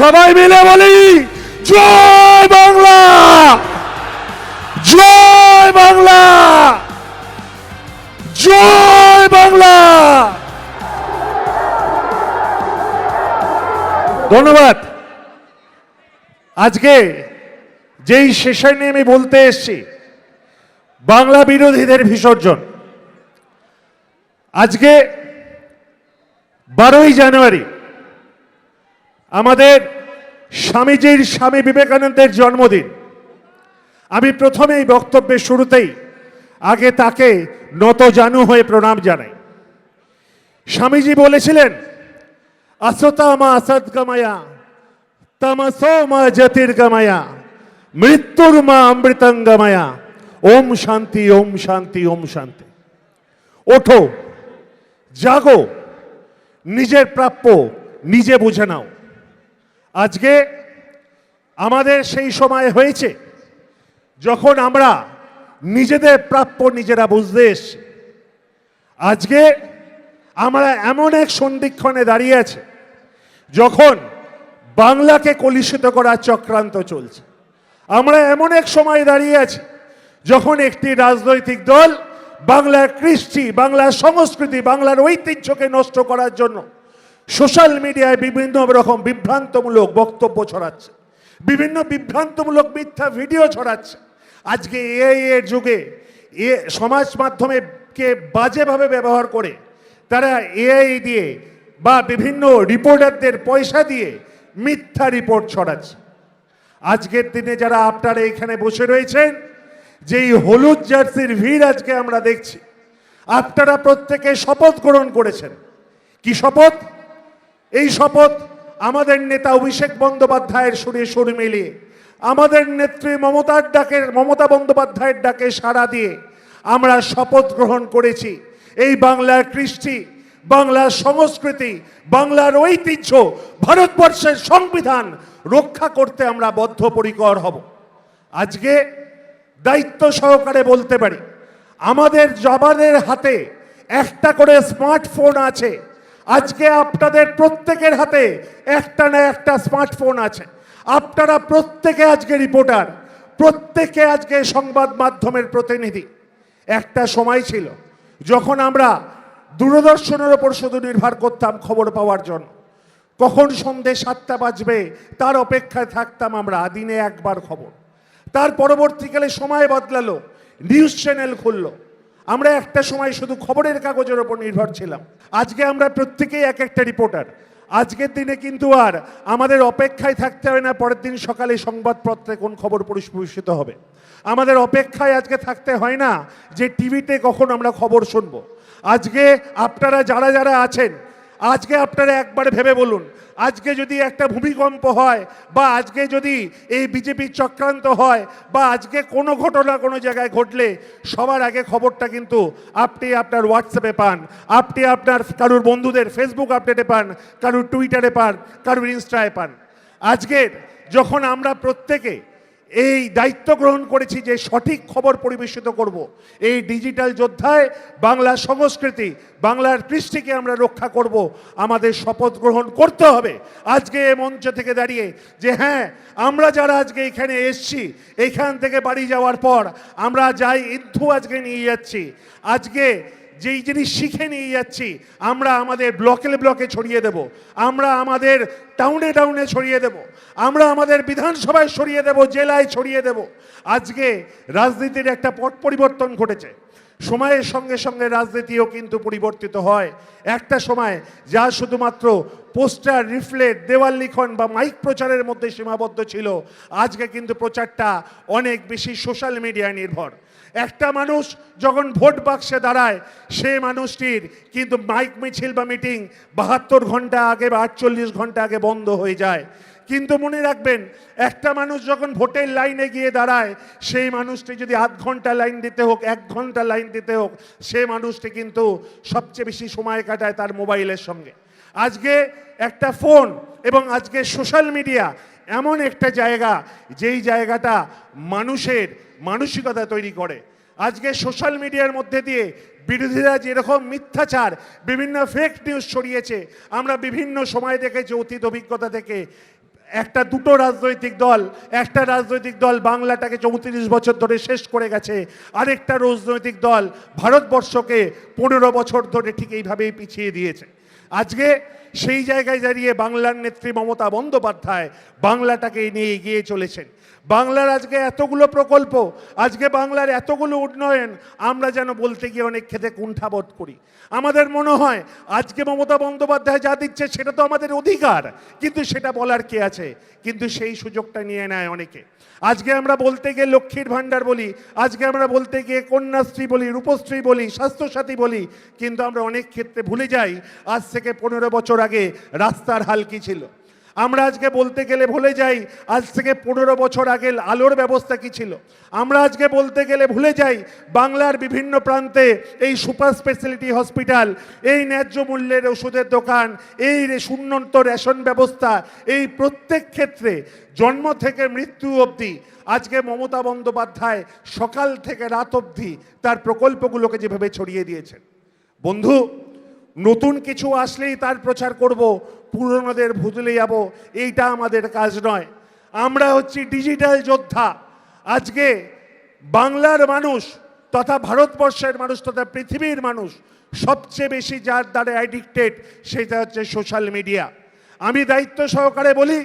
সবাই মিলে বলি জয় বাংলা, জয় বাংলা, জয় বাংলা। ধন্যবাদ। আজকে যেই সেশনে আমি বলতে এসেছি বাংলা বিরোধীদের বিসর্জন, আজকে 12ই জানুয়ারি আমাদের স্বামীজির, স্বামী বিবেকানন্দের জন্মদিন। আমি প্রথমেই বক্তব্যের শুরুতেই আগে তাকে নত জানু হয়ে প্রণাম জানাই। স্বামীজি বলেছিলেন, আসতা মা আসদ গময়া, তমসো মা জ্যোতির্গময়া, মৃত্যুর মা অমৃতঙ্গময়া, ওম শান্তি, ওম শান্তি, ওম শান্তি। ওঠো, জাগো, নিজের প্রাপ্য নিজে বুঝে নাও। আজকে আমাদের সেই সময় হয়েছে যখন আমরা নিজেদের প্রাপ্য নিজেরা বুঝতে এসেছি। আজকে আমরা এমন এক সন্ধিক্ষণে দাঁড়িয়ে আছি যখন বাংলাকে কলুষিত করার চক্রান্ত চলছে। আমরা এমন এক সময় দাঁড়িয়ে আছি যখন একটি রাজনৈতিক দল বাংলার কৃষ্টি, বাংলার সংস্কৃতি, বাংলার ঐতিহ্যকে নষ্ট করার জন্য সোশ্যাল মিডিয়ায় বিভিন্ন রকম বিভ্রান্তমূলক বক্তব্য ছড়াচ্ছে, বিভিন্ন বিভ্রান্তমূলক মিথ্যা ভিডিও ছড়াচ্ছে। আজকে এআই এর যুগে সমাজ মাধ্যমকে বাজেভাবে ব্যবহার করে তারা এআই দিয়ে বা বিভিন্ন রিপোর্টারদের পয়সা দিয়ে মিথ্যা রিপোর্ট ছড়াচ্ছে। আজকের দিনে যারা আপনারা এখানে বসে রয়েছেন, যেই হলুদ জার্সির ভিড় আজকে আমরা দেখছি, আপনারা প্রত্যেকে শপথ গ্রহণ করেছেন। কি শপথ? এই শপথ আমাদের নেতা অভিষেক বন্দ্যোপাধ্যায়ের সুরে সুর মিলিয়ে, আমাদের নেত্রী মমতা বন্দ্যোপাধ্যায়ের ডাকে সাড়া দিয়ে আমরা শপথ গ্রহণ করেছি এই বাংলার কৃষ্টি, বাংলার সংস্কৃতি, বাংলার ঐতিহ্য, ভারতবর্ষের সংবিধান রক্ষা করতে আমরা বদ্ধপরিকর হব। আজকে দায়িত্ব সহকারে বলতে পারি, আমাদের জবানের হাতে একটা করে স্মার্টফোন আছে। আজকে আপনাদের প্রত্যেকের হাতে একটা না একটা স্মার্টফোন আছে। আপনারা প্রত্যেকে আজকে রিপোর্টার, প্রত্যেকে আজকে সংবাদ মাধ্যমের প্রতিনিধি। একটা সময় ছিল যখন আমরা দূরদর্শনের ওপর শুধু নির্ভর করতাম খবর পাওয়ার জন্য। কখন সন্ধে 7টা বাজবে তার অপেক্ষায় থাকতাম আমরা, দিনে একবার খবর। তার পরবর্তীকালে সময় বদলালো, নিউজ চ্যানেল খুললো। আমরা একটা সময় শুধু খবরের কাগজের ওপর নির্ভর ছিলাম। আজকে আমরা প্রত্যেকেই এক একটা রিপোর্টার। আজকের দিনে কিন্তু আর আমাদের অপেক্ষায় থাকতে হয় না পরের দিন সকালে সংবাদপত্রে কোন খবর পরিবেশিত হবে। আমাদের অপেক্ষায় আজকে থাকতে হয় না যে টিভিতে কখন আমরা খবর শুনব। আজকে আপনারা যারা যারা আছেন, আজকে আপনারা একবার ভেবে বলুন, আজকে যদি একটা ভূমিকম্প হয় বা আজকে যদি এই বিজেপির চক্রান্ত হয় বা আজকে কোনো ঘটনা কোনো জায়গায় ঘটলে সবার আগে খবরটা কিন্তু আপনি আপনার হোয়াটসঅ্যাপে পান, আপনি আপনার কারুর বন্ধুদের ফেসবুক আপডেটে পান, কারুর টুইটারে পান, কারুর ইনস্টায় পান। আজকের যখন আমরা প্রত্যেকে এই দায়িত্ব গ্রহণ করেছি যে সঠিক খবর পরিবেশিত করব, এই ডিজিটাল যোদ্ধায় বাংলার সংস্কৃতি, বাংলার কৃষ্টিকে আমরা রক্ষা করব, আমাদের শপথ গ্রহণ করতে হবে আজকে এই মঞ্চ থেকে দাঁড়িয়ে যে হ্যাঁ, আমরা যারা আজকে এখানে এসছি, এখান থেকে বাড়ি যাওয়ার পর আমরা যাই ইন্ধু আজকে নিয়ে যাচ্ছি, আজকে যেই জিনিস শিখে নিয়ে যাচ্ছি আমরা আমাদের ব্লকে ব্লকে ছড়িয়ে দেব, আমরা আমাদের টাউনে টাউনে ছড়িয়ে দেব, আমরা আমাদের বিধানসভায় ছড়িয়ে দেব, জেলায় ছড়িয়ে দেব। আজকে রাজনীতির একটা পট পরিবর্তন ঘটেছে। সময়ের সঙ্গে সঙ্গে রাজনীতিও কিন্তু পরিবর্তিত হয়। একটা সময় যা শুধুমাত্র পোস্টার, রিফলেট, দেওয়াল লিখন বা মাইক প্রচারের মধ্যে সীমাবদ্ধ ছিল, আজকে কিন্তু প্রচারটা অনেক বেশি সোশ্যাল মিডিয়ায় নির্ভর। একটা মানুষ যখন ভোট বাক্সে দাঁড়ায়, সে মানুষটির কিন্তু মাইক মিছিল বা মিটিং 72 ঘন্টা আগে বা 48 ঘন্টা আগে বন্ধ হয়ে যায়। কিন্তু মনে রাখবেন, একটা মানুষ যখন ভোটের লাইনে গিয়ে দাঁড়ায়, সেই মানুষটি যদি আধ ঘন্টা লাইন দিতে হোক, 1 ঘন্টা লাইন দিতে হোক, সে মানুষটি কিন্তু সবচেয়ে বেশি সময় কাটায় তার মোবাইলের সঙ্গে। আজকে একটা ফোন এবং আজকে সোশ্যাল মিডিয়া এমন একটা জায়গা, যেই জায়গাটা মানুষের মানসিকতা তৈরি করে। আজকে সোশ্যাল মিডিয়ার মধ্যে দিয়ে বিরোধীরা যেরকম মিথ্যাচার, বিভিন্ন ফেক নিউজ ছড়িয়েছে, আমরা বিভিন্ন সময় দেখেছি, অতীত অভিজ্ঞতা থেকে একটা দুটো রাজনৈতিক দল, একটা রাজনৈতিক দল বাংলাটাকে 34 বছর ধরে শেষ করে গেছে, আরেকটা রাজনৈতিক দল ভারতবর্ষকে 15 বছর ধরে ঠিক এইভাবেই পিছিয়ে দিয়েছে। আজকে সেই জায়গায় দাঁড়িয়ে বাংলার নেত্রী মমতা বন্দ্যোপাধ্যায় বাংলাটাকে নিয়ে এগিয়ে চলেছেন। বাংলার আজকে এতগুলো প্রকল্প, আজকে বাংলার এতগুলো উন্নয়ন, আমরা যেন বলতে গিয়ে অনেক ক্ষেত্রে কুণ্ঠাবোধ করি। আমাদের মনে হয় আজকে মমতা বন্দ্যোপাধ্যায় যা দিচ্ছে সেটা তো আমাদের অধিকার, কিন্তু সেটা বলার কে আছে? কিন্তু সেই সুযোগটা নিয়ে নেয় অনেকে। আজকে আমরা বলতে গিয়ে লক্ষ্মীর ভাণ্ডার বলি, আজকে আমরা বলতে গিয়ে কন্যাশ্রী বলি, রূপশ্রী বলি, স্বাস্থ্যসাথী বলি, কিন্তু আমরা অনেক ক্ষেত্রে ভুলে যাই আজ থেকে 15 বছর আগে রাস্তার হাল কী ছিল। আমরা আজকে বলতে গেলে ভুলে যাই আজ থেকে 15 বছর আগে আলোর ব্যবস্থা কী ছিল। আমরা আজকে বলতে গেলে ভুলে যাই বাংলার বিভিন্ন প্রান্তে এই সুপার স্পেশালিটি হসপিটাল, এই ন্যায্য মূল্যের ওষুধের দোকান, এই উন্নত রেশন ব্যবস্থা, এই প্রত্যেক ক্ষেত্রে জন্ম থেকে মৃত্যু অবধি আজকে মমতা বন্দ্যোপাধ্যায় সকাল থেকে রাত অবধি তার প্রকল্পগুলোকে যেভাবে ছড়িয়ে দিয়েছেন। বন্ধু, নতুন কিছু আসলেই তার প্রচার করব, পুরনোদের ভুলে যাব, এইটা আমাদের কাজ নয়। আমরা হচ্ছি ডিজিটাল যোদ্ধা। আজকে বাংলার মানুষ তথা ভারতবর্ষের মানুষ তথা পৃথিবীর মানুষ সবচেয়ে বেশি যার দ্বারা অ্যাডিক্টেড সেটা হচ্ছে সোশ্যাল মিডিয়া। আমি দায়িত্ব সহকারে বলি,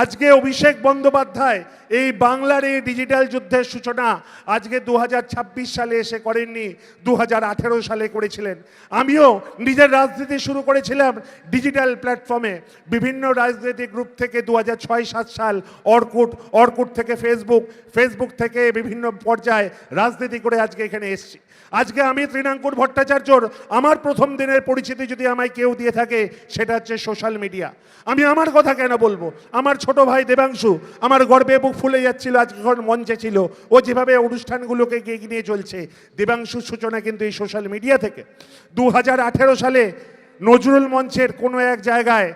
আজকে অভিষেক বন্দ্যোপাধ্যায় এই বাংলার এই ডিজিটাল যুদ্ধের সূচনা আজকে 2026 সালে এসে করেননি, 2018 সালে করেছিলেন। আমিও নিজের রাজনীতি শুরু করেছিলাম ডিজিটাল প্ল্যাটফর্মে, বিভিন্ন রাজনৈতিক গ্রুপ থেকে 2006-7 সাল অর্কুট থেকে ফেসবুক থেকে বিভিন্ন পর্যায়ে রাজনীতি করে আজকে এখানে এসেছি। আজকে আমি তৃণাঙ্কুর ভট্টাচার্যর আমার প্রথম দিনের পরিচিতি যদি আমায় কেউ দিয়ে থাকে সেটা হচ্ছে সোশ্যাল মিডিয়া। আমি আমার কথা কেন বলবো? আমার ছোট ভাই দেবাংশু আমার গর্বে বুক ফুলে যাচ্ছিল, আজকে মঞ্চে ছিল, ও যেভাবে অনুষ্ঠানগুলোকে এগিয়ে নিয়ে চলছে। দেবাংশুর সূচনা কিন্তু এই সোশ্যাল মিডিয়া থেকে। 2018 সালে নজরুল মঞ্চের কোনো এক জায়গায়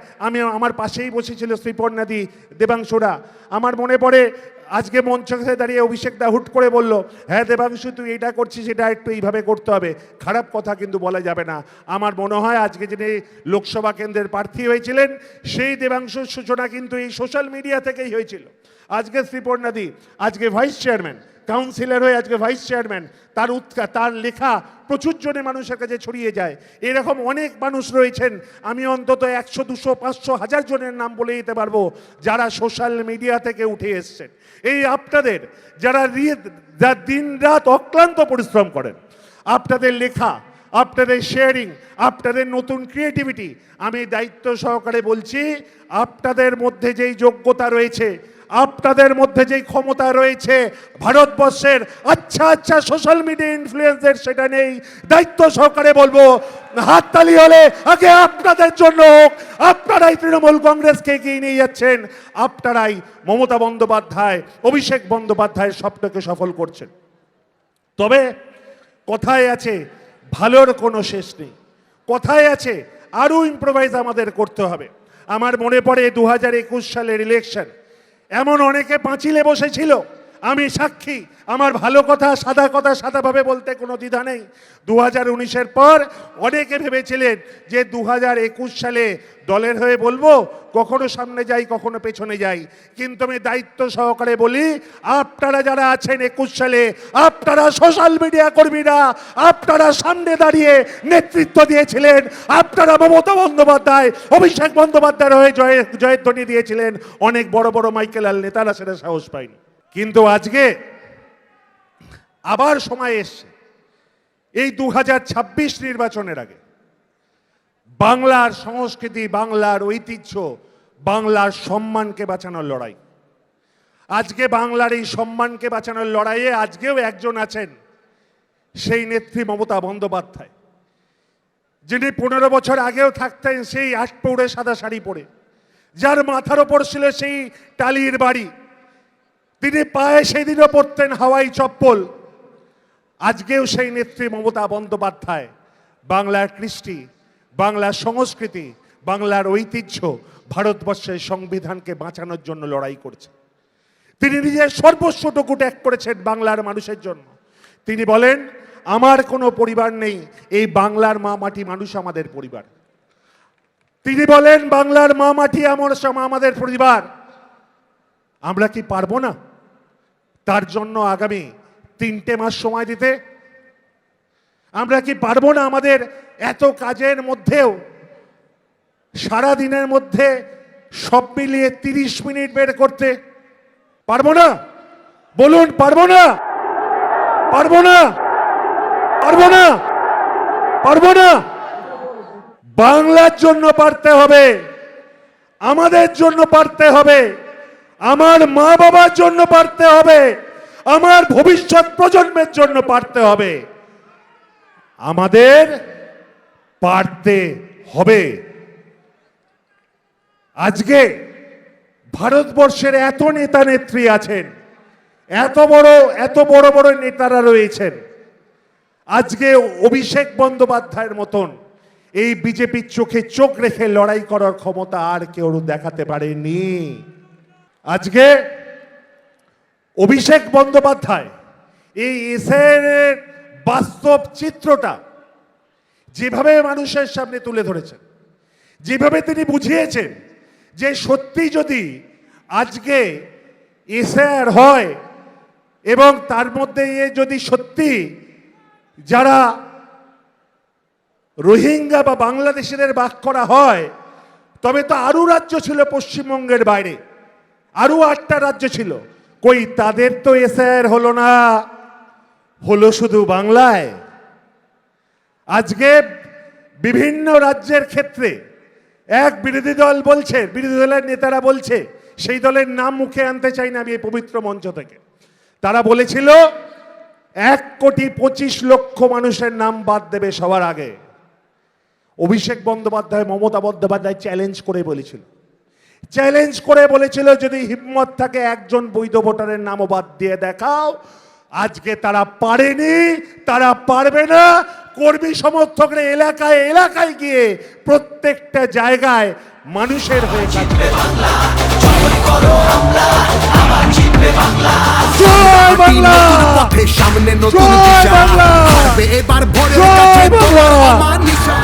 আমার পাশেই বসেছিল শ্রীপর্ণাদি দেবাংশুরা। আমার মনে পড়ে আজকে মঞ্চে দাঁড়িয়ে অভিষেক দা হুট করে বলল, হ্যাঁ দেবাংশু তুই এটা করছিস, এটা একটু এইভাবে করতে হবে। খারাপ কথা কিন্তু বলা যাবে না। আমার মনে হয় আজকে যিনি লোকসভা কেন্দ্রের প্রার্থী হয়েছিলেন সেই দেবাংশুর সূচনা কিন্তু এই সোশ্যাল মিডিয়া থেকেই হয়েছিল। আজকে শ্রীপর্ণাদি আজকে ভাইস চেয়ারম্যান, কাউন্সিলর হয়ে আজকে ভাইস চেয়ারম্যান, তার লেখা প্রচুর জনে মানুষের কাছে ছড়িয়ে যায়। এরকম অনেক মানুষ রয়েছেন, আমি অন্তত 100, 200, 500, 1000 জনের নাম বলে দিতে পারবো যারা সোশ্যাল মিডিয়া থেকে উঠে এসছেন। এই আপনাদের যারা দিন রাত অক্লান্ত পরিশ্রম করেন, আপনাদের লেখা, আপনাদের শেয়ারিং, আপনাদের নতুন ক্রিয়েটিভিটি, আমি দায়িত্ব সহকারে বলছি আপনাদের মধ্যে যেই যোগ্যতা রয়েছে, আপনাদের মধ্যে যেই ক্ষমতা রয়েছে ভারতবর্ষের আচ্ছা সোশ্যাল মিডিয়া ইনফ্লুয়েন্সের সেটা নেই। দায়িত্ব সহকারে বলবো হাততালি হলে আগে আপনাদের জন্য হোক। আপনারাই তৃণমূল কংগ্রেসকে এগিয়ে নিয়ে যাচ্ছেন, আপনারাই মমতা বন্দ্যোপাধ্যায়, অভিষেক বন্দ্যোপাধ্যায়ের স্বপ্নকে সফল করছেন। তবে কথায় আছে ভালোর কোনো শেষ নেই, কথায় আছে আরও ইম্প্রোভাইজ আমাদের করতে হবে। আমার মনে পড়ে 2021 সালের ইলেকশন, এমন অনেকে পাঁচিলে বসেছিল, আমি সাক্ষী। আমার ভালো কথা সাদাভাবে বলতে কোনো দ্বিধা নেই। 2019-এর পর অনেকে ভেবেছিলেন যে 2021 সালে দলের হয়ে বলবো, কখনো সামনে যাই কখনো পেছনে যাই, কিন্তু আমি দায়িত্ব সহকারে বলি আপনারা যারা আছেন 21 সালে, আপনারা সোশ্যাল মিডিয়া কর্মীরা, আপনারা সামনে দাঁড়িয়ে নেতৃত্ব দিয়েছিলেন, আপনারা মমতা বন্দ্যোপাধ্যায়, অভিষেক বন্দ্যোপাধ্যায়ের হয়ে জয়ধ্বনি দিয়েছিলেন। অনেক বড় বড় মাইকেল আল নেতারা সেটা সাহস পায়নি। কিন্তু আজকে আবার সময় এসছে, এই 2026 নির্বাচনের আগে বাংলার সংস্কৃতি, বাংলার ঐতিহ্য, বাংলার সম্মানকে বাঁচানোর লড়াই। আজকে বাংলার এই সম্মানকে বাঁচানোর লড়াইয়ে আজকেও একজন আছেন, সেই নেত্রী মমতা বন্দ্যোপাধ্যায়, যিনি 15 বছর আগেও থাকতেন সেই আটপৌরে সাদা শাড়ি পরে, যার মাথার ওপর ছিল সেই টালির বাড়ি, তিনি পায়ে সেদিনও পরতেন হাওয়াই চপ্পল। আজকেও সেই নেত্রী মমতা বন্দ্যোপাধ্যায় বাংলার কৃষ্টি, বাংলার সংস্কৃতি, বাংলার ঐতিহ্য, ভারতবর্ষের সংবিধানকে বাঁচানোর জন্য লড়াই করছে। তিনি নিজের সর্বস্বটুকু ত্যাগ করেছেন বাংলার মানুষের জন্য। তিনি বলেন আমার কোনো পরিবার নেই, এই বাংলার মা মাটি মানুষ আমাদের পরিবার। তিনি বলেন বাংলার মা মাটি আমাদের পরিবার। আমরা কি পারবো না তার জন্য আগামী 3টে মাস সময় দিতে? আমরা কি পারবো না আমাদের এত কাজের মধ্যেও সারা দিনের মধ্যে সব মিলিয়ে 30 মিনিট বের করতে? পারবো না? বলুন, পারবো না? পারবো না? পারবো না? পারবো না? বাংলার জন্য পারতে হবে, আমাদের জন্য পারতে হবে, আমার মা বাবার জন্য পারতে হবে, আমার ভবিষ্যৎ প্রজন্মের জন্য পারতে হবে। আমাদের পারতে হবে। আজকে ভারতবর্ষের এত নেতা নেত্রী আছেন, এত বড় বড় নেতারা রয়েছেন, আজকে অভিষেক বন্দ্যোপাধ্যায়ের মতন এই বিজেপির চোখে চোখ রেখে লড়াই করার ক্ষমতা আর কেউ দেখাতে পারেনি। আজকে অভিষেক বন্দ্যোপাধ্যায় এই এসের বাস্তব চিত্রটা যেভাবে মানুষের সামনে তুলে ধরেছেন, যেভাবে তিনি বুঝিয়েছেন যে সত্যি যদি আজকে এসআর হয় এবং তার মধ্যে যদি সত্যি যারা রোহিঙ্গা বা বাংলাদেশিদের বাক করা হয়, তবে তো আরো রাজ্য ছিল পশ্চিমবঙ্গের বাইরে, আরো 8টা রাজ্য ছিল, কই তাদের তো এসআর হলো না, হলো শুধু বাংলায়। আজকে বিভিন্ন রাজ্যের ক্ষেত্রে এক বিরোধী দল বলছে, বিরোধী দলের নেতারা বলছে, সেই দলের নাম মুখে আনতে চাই না আমি এই পবিত্র মঞ্চ থেকে, তারা বলেছিল 1,25,00,000 মানুষের নাম বাদ দেবে সবার আগে। অভিষেক বন্দ্যোপাধ্যায় মমতা বন্দ্যোপাধ্যায় চ্যালেঞ্জ করে বলেছিল যদি হিম্মত থাকে একজন বৈধ ভোটারের নামও বাদ দিয়ে দেখাও। আজকে তারা পারেনি, তারা পারবে না। কর্মী সমর্থকরা এলাকায় এলাকায় গিয়ে প্রত্যেকটা জায়গায় মানুষের হয়ে কাজ করে। জয় বাংলা! সামনে নতুন জয় বাংলা! এবার ভোরের জয় কাছে বাংলা! আমার নিশান।